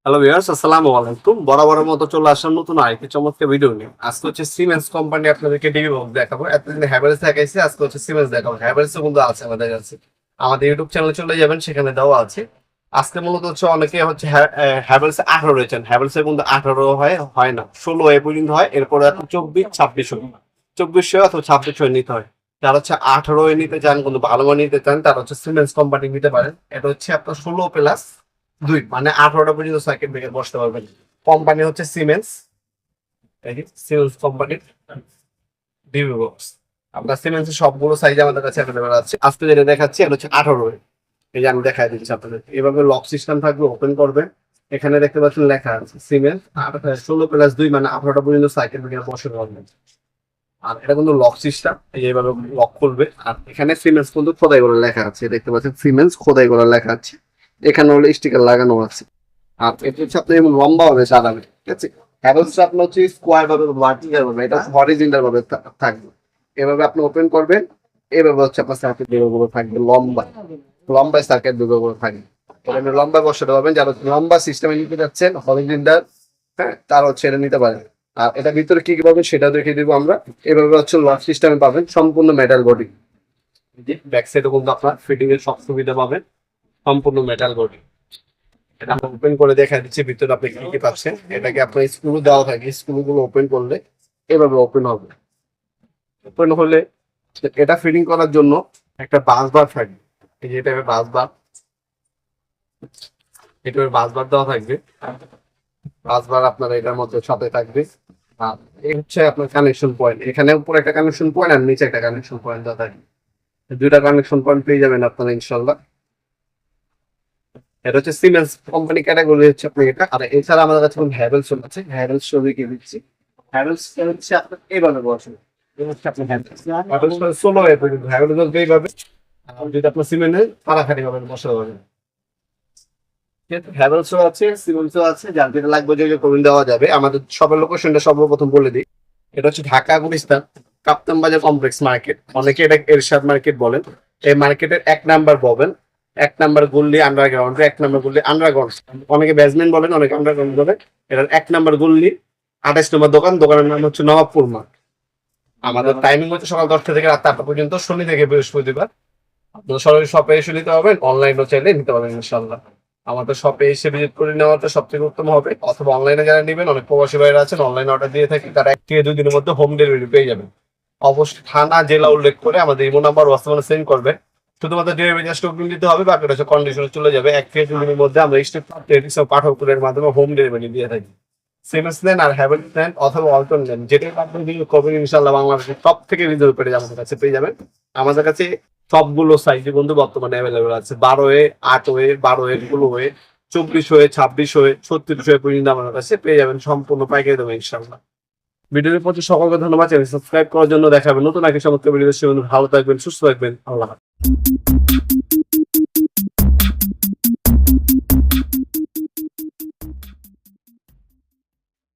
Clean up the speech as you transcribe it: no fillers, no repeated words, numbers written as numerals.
Hello viewers, আসসালামু আলাইকুম। বরাবরের মতো চলে আসলাম নতুন আরেকটি চমৎকার ভিডিও নিয়ে। আজকে হচ্ছে সিমেন্স কোম্পানি আপনাদেরকে ডিবি বক্স দেখাবো। এতদিন হ্যাভেলস দেখাইছি, আজকে হচ্ছে সিমেন্স দেখাবো। হ্যাভেলসও কিন্তু আছে আমাদের কাছে। আমাদের ইউটিউব চ্যানেলে চলে যাবেন, সেখানে দেওয়া আছে। আজকে মূলত হচ্ছে অনেকে হচ্ছে হ্যাভেলস 18 রয়েছেন। হ্যাভেলসে কিন্তু 18 হয় না, 16 এ পর্যন্ত হয়। এরপরে 24, 26 হয়, 2400 অথবা 2600 নিতে হয়। যারা হচ্ছে 18 নিতে চান, কিন্তু ভালো মান নিতে চান, তারা হচ্ছে সিমেন্স কোম্পানি নিতে পারেন। এটা হচ্ছে আপনার 16+2, মানে 18টা পর্যন্ত সার্কিট ব্রেকার বসতে পারবেন। কোম্পানি হচ্ছে সিমেন্স, সিমেন্স কোম্পানির ডিবি বক্স। আপনার সিমেন্সের সবগুলো সাইজ আমাদের কাছে অ্যাভেলেবল আছে। আজকে যেটা দেখাচ্ছি এটা হচ্ছে 18। এই যে আমি দেখাই দিচ্ছি আপনাদের, এভাবে লক সিস্টেম থাকবে, ওপেন করবেন। এখানে দেখতে পাচ্ছেন লেখা আছে সিমেন্স 16+2, মানে 18টা পর্যন্ত সার্কিট ব্রেকার বসাতে পারবেন। আর এটা কিন্তু লক সিস্টেম, এইভাবে লক খুলবে। আর এখানে সিমেন্স কিন্তু খোদাই করে লেখা আছে, দেখতে পাচ্ছেন সিমেন্স খোদাই করে লেখা আছে। এখানে হলো স্টিকার লাগানো আছে। আর এটা হচ্ছে আপনি এমন লম্বা ভাবে চালাবেন, ঠিক আছে। হ্যাভেলস আপনার হচ্ছে স্কোয়ার ভাবে, ভার্টিক্যাল ভাবে, এটা হরিজন্টাল ভাবে থাকবে। এভাবে আপনি ওপেন করবেন, এভাবে হচ্ছে আপনার সার্কিট বিভাগগুলো থাকবে লম্বা, লম্বা সার্কিট বিভাগগুলো থাকবে। এটা আপনি লম্বা বসাতে পারবেন। যারা লম্বা সিস্টেমে নিতে যাচ্ছেন হরিজন্টাল, হ্যাঁ, তারা হচ্ছে এটা নিতে পারেন। আর এটা ভিতরে কি কি পাবেন সেটা দেখিয়ে দিব আমরা। এভাবে হচ্ছে লক সিস্টেমে পাবেন, সম্পূর্ণ মেটাল বডি। ব্যাক সাইডে কিন্তু আপনার ফিটিং এর সব সুবিধা পাবেন, সম্পূর্ণ মেটাল বডি। এটা আমরা ওপেন করে দেখা দিচ্ছি ভিতরে আপনি কি কি পাচ্ছেন। এটাকে আপনার স্ক্রু দেওয়া থাকে, স্ক্রু গুলো ওপেন করলে এভাবে ওপেন হবে। ওপেন হলে এটা ফিটিং করার জন্য একটা বাস বার থাকবে। এই যে এটা বাস বার, এটা বাস বার দেওয়া থাকবে। বাস বার আপনার এটার মধ্যে সাথে থাকবে। আর এই হচ্ছে আপনার কানেকশন পয়েন্ট। এখানে উপরে একটা কানেকশন পয়েন্ট আর নিচে একটা কানেকশন পয়েন্ট দেওয়া থাকবে। দুইটা কানেকশন পয়েন্ট পেয়ে যাবেন আপনারা ইনশাল্লাহ। এটা হচ্ছে সিমেন্স কোম্পানি ক্যাটাগরি হচ্ছে আপনি এটা। আর এছাড়া আমাদের কাছে হ্যাভেলস আছে, হ্যাভেলস ছবি কি দিচ্ছি। হ্যাভেলস হচ্ছে আপনার এইভাবে বসে, এই হচ্ছে আপনার হ্যাভেলস। হ্যাভেলস 16 এ পর্যন্ত হ্যাভেলস এইভাবে। আর যদি আপনার সিমেন্টের ফাড়াফাড়ি ভাবে বসাতে পারবেন। হ্যাভেলসও আছে, সিমেন্সও আছে, যার যেটা লাগবে যে কমিন দেওয়া যাবে। আমাদের সবার লোকেশনটা সর্বপ্রথম বলে দিই। এটা হচ্ছে ঢাকা গুলিস্তান কাপ্তান বাজার কমপ্লেক্স মার্কেট, অনেকে এটা এরশাদ মার্কেট বলেন। এই মার্কেটের 1 নাম্বার পাবেন, 1 নাম্বার গল্লি আন্ডারগ্রাউন্ড, 1 নাম্বার গল্লি আন্ডারগ্রাউন্ড। অনেকে বেসমেন্ট বলেন, অনেকে আন্ডারগ্রাউন্ড বলেন। এটার 1 নাম্বার গল্লি, 28 নম্বর দোকান। দোকানের নাম হচ্ছে নবাবপুর মার্ট। আমাদের টাইমিং হচ্ছে সকাল 10টা থেকে রাত 8টা পর্যন্ত, শনি থেকে বৃহস্পতিবার। আপনারা সরাসরি শপে এসে নিতে পারবেন, অনলাইনও চাইলে নিতে পারবেন ইনশাল্লাহ। আমাদের শপে এসে ভিজিট করে নেওয়াটা সব থেকে উত্তম হবে। অথবা অনলাইনে যারা নেবেন, অনেক প্রবাসী ভাইরা আছেন অনলাইনে অর্ডার দিয়ে থাকি, তারা 1 থেকে 2 দিনের মধ্যে হোম ডেলিভারি পেয়ে যাবেন। অবশ্যই থানা জেলা উল্লেখ করে আমাদের ইমো নাম্বার হোয়াটসঅ্যাপে সেন্ড করবে। শুধুমাত্র ডেলিভারি চার্জটা অগ্রিম দিতে হবে, বাকিটা হচ্ছে কন্ডিশনে চলে যাবে। 1 থেকে 2 দিনের মধ্যে আমরা স্টেপ পাঠকের মাধ্যমে হোম ডেলিভারি দিয়ে থাকি। সিমেন্স নেন আর হ্যাভেলস নেন অথবা অল্টন নেন, যেটাই আপনি বিনিয়োগ করবেন ইনশাল্লাহ বাংলাদেশের সব থেকে রিজনেবল প্রাইসে আমাদের কাছে পেয়ে যাবেন। আমাদের কাছে সবগুলো সাইজে বন্ধু বর্তমানে অ্যাভেলেবল আছে। 12 8 12 16 24 26 36 পর্যন্ত আমাদের কাছে পেয়ে যাবেন, সম্পূর্ণ পাইকারি দামে ইনশাল্লাহ। ভিডিওর প্রতি সকলকে ধন্যবাদ। চ্যানেল সাবস্ক্রাইব করার জন্য। দেখাবেন নতুন আগে চমৎকার ভিডিও। ভালো থাকবেন, সুস্থ থাকবেন, আল্লাহ হাফেজ।